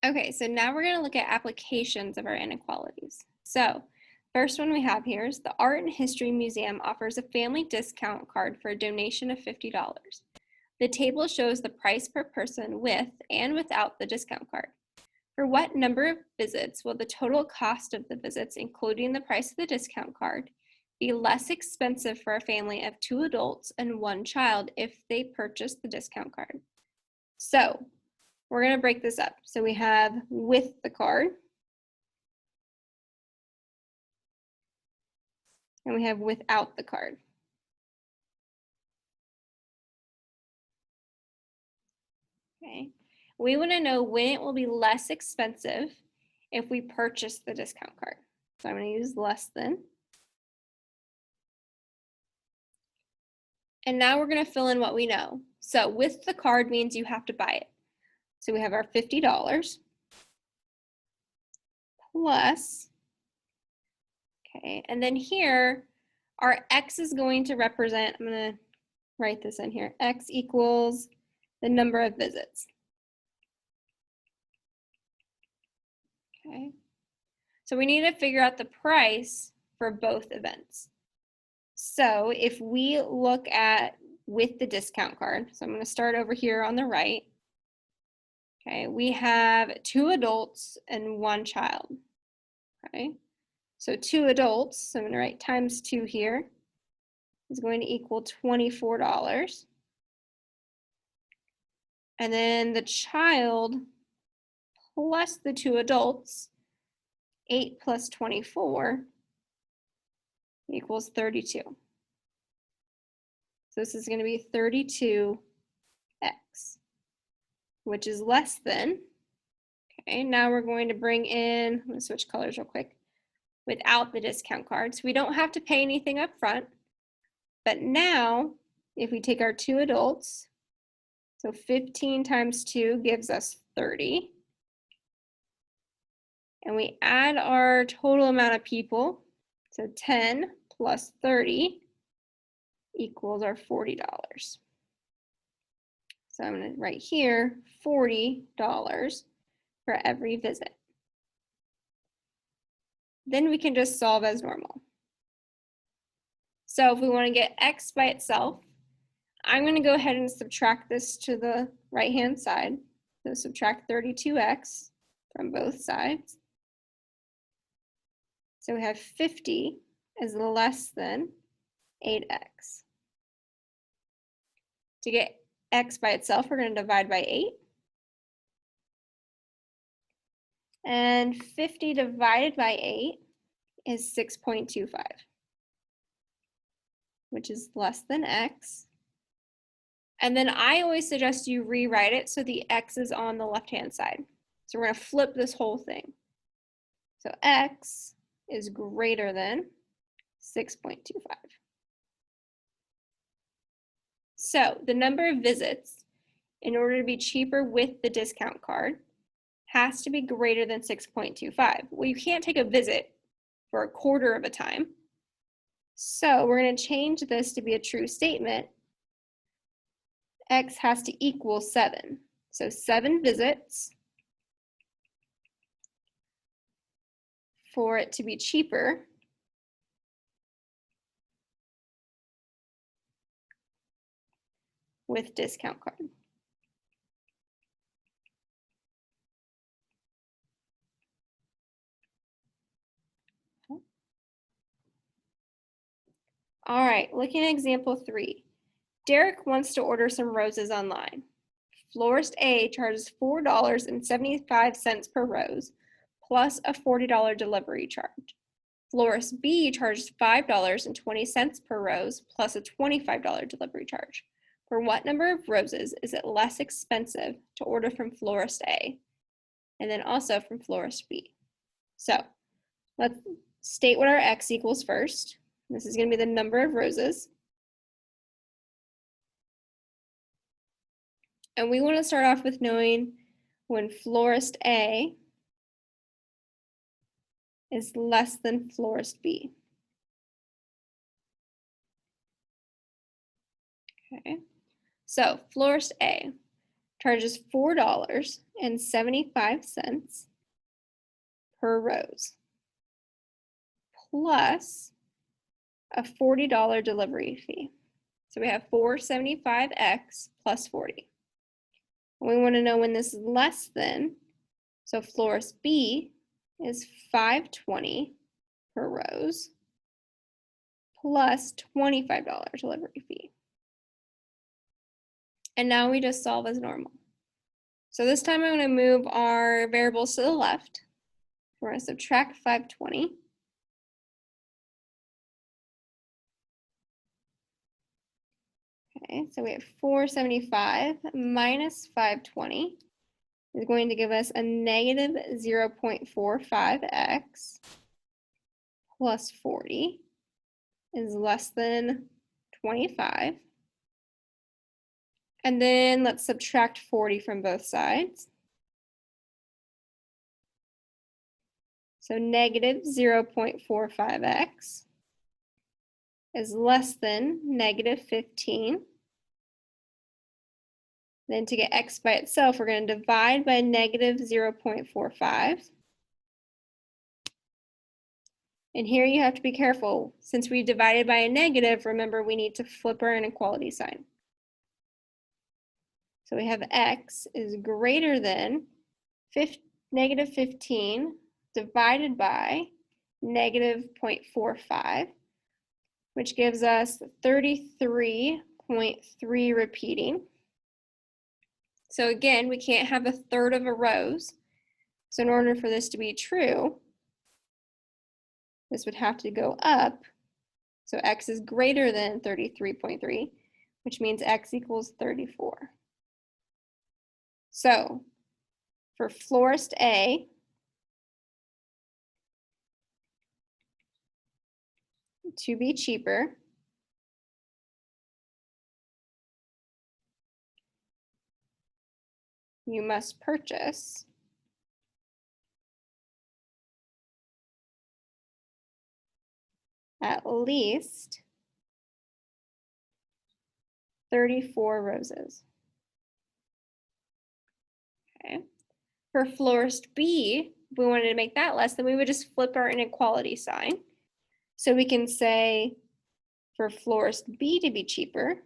Okay, so now we're going to look at applications of our inequalities. So first one we have here is the Art and History Museum offers a family discount card for a donation of $50. The table shows the price per person with and without the discount card. For what number of visits will the total cost of the visits, including the price of the discount card, be less expensive for a family of 2 adults and 1 child if they purchase the discount card? So we're going to break this up. So we have with the card, and we have without the card. Okay. We want to know when it will be less expensive if we purchase the discount card. So I'm going to use less than. And now we're going to fill in what we know. So with the card means you have to buy it. So we have our $50 plus, okay, and then here our X is going to represent, I'm going to write this in here, X equals the number of visits. Okay, so we need to figure out the price for both events. So if we look at with the discount card, so I'm going to start over here on the right. Okay, we have 2 adults and 1 child. Okay, so 2 adults, so I'm going to write times 2 here, is going to equal $24. And then the child plus the 2 adults, 8 plus 24 equals 32. So this is going to be 32x, which is less than, okay, now we're going to bring in, I'm going to switch colors real quick, without the discount card. So we don't have to pay anything up front. But now, if we take our 2 adults, so 15 times 2 gives us 30. And we add our total amount of people, so 10 plus 30 equals our $40. So I'm going to write here $40 for every visit. Then we can just solve as normal. So if we want to get X by itself, I'm going to go ahead and subtract this to the right-hand side. So subtract 32x from both sides. So we have 50 is less than 8x. To get x by itself, we're going to divide by 8. And 50 divided by 8 is 6.25, which is less than x. And then I always suggest you rewrite it so the x is on the left-hand side. So we're going to flip this whole thing. So x is greater than 6.25. So the number of visits, in order to be cheaper with the discount card, has to be greater than 6.25. Well, you can't take a visit for a quarter of a time. So we're going to change this to be a true statement. X has to equal 7. So 7 visits for it to be cheaper with discount card. All right, looking at example 3. Derek wants to order some roses online. Florist A charges $4.75 per rose, plus a $40 delivery charge. Florist B charges $5.20 per rose, plus a $25 delivery charge. For what number of roses is it less expensive to order from Florist A, and then also from Florist B? So let's state what our X equals first. This is going to be the number of roses. And we want to start off with knowing when Florist A is less than Florist B. Okay, so Florist A charges $4 $4.75 per rose, plus a $40 delivery fee. So we have 475x plus 40. We want to know when this is less than, so florist B is $5.20 per rose plus $25 delivery fee. And now we just solve as normal. So this time I'm going to move our variables to the left. We're going to subtract 520. Okay, so we have 475 minus 520 is going to give us a negative 0.45x plus 40 is less than 25. And then let's subtract 40 from both sides. So negative 0.45x is less than negative 15. Then to get x by itself, we're going to divide by negative 0.45. And here you have to be careful. Since we divided by a negative, remember we need to flip our inequality sign. So we have x is greater than negative 15 divided by negative 0.45, which gives us 33.3 repeating. So again, we can't have a third of a rose. So in order for this to be true, this would have to go up. So x is greater than 33.3, which means x equals 34. So for florist A, to be cheaper, you must purchase at least 34 roses. Okay. For florist B, if we wanted to make that less, then we would just flip our inequality sign. So we can say for florist B to be cheaper,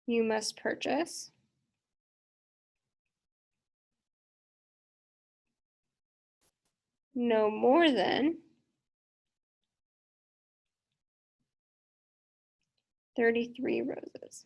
you must purchase no more than 33 roses.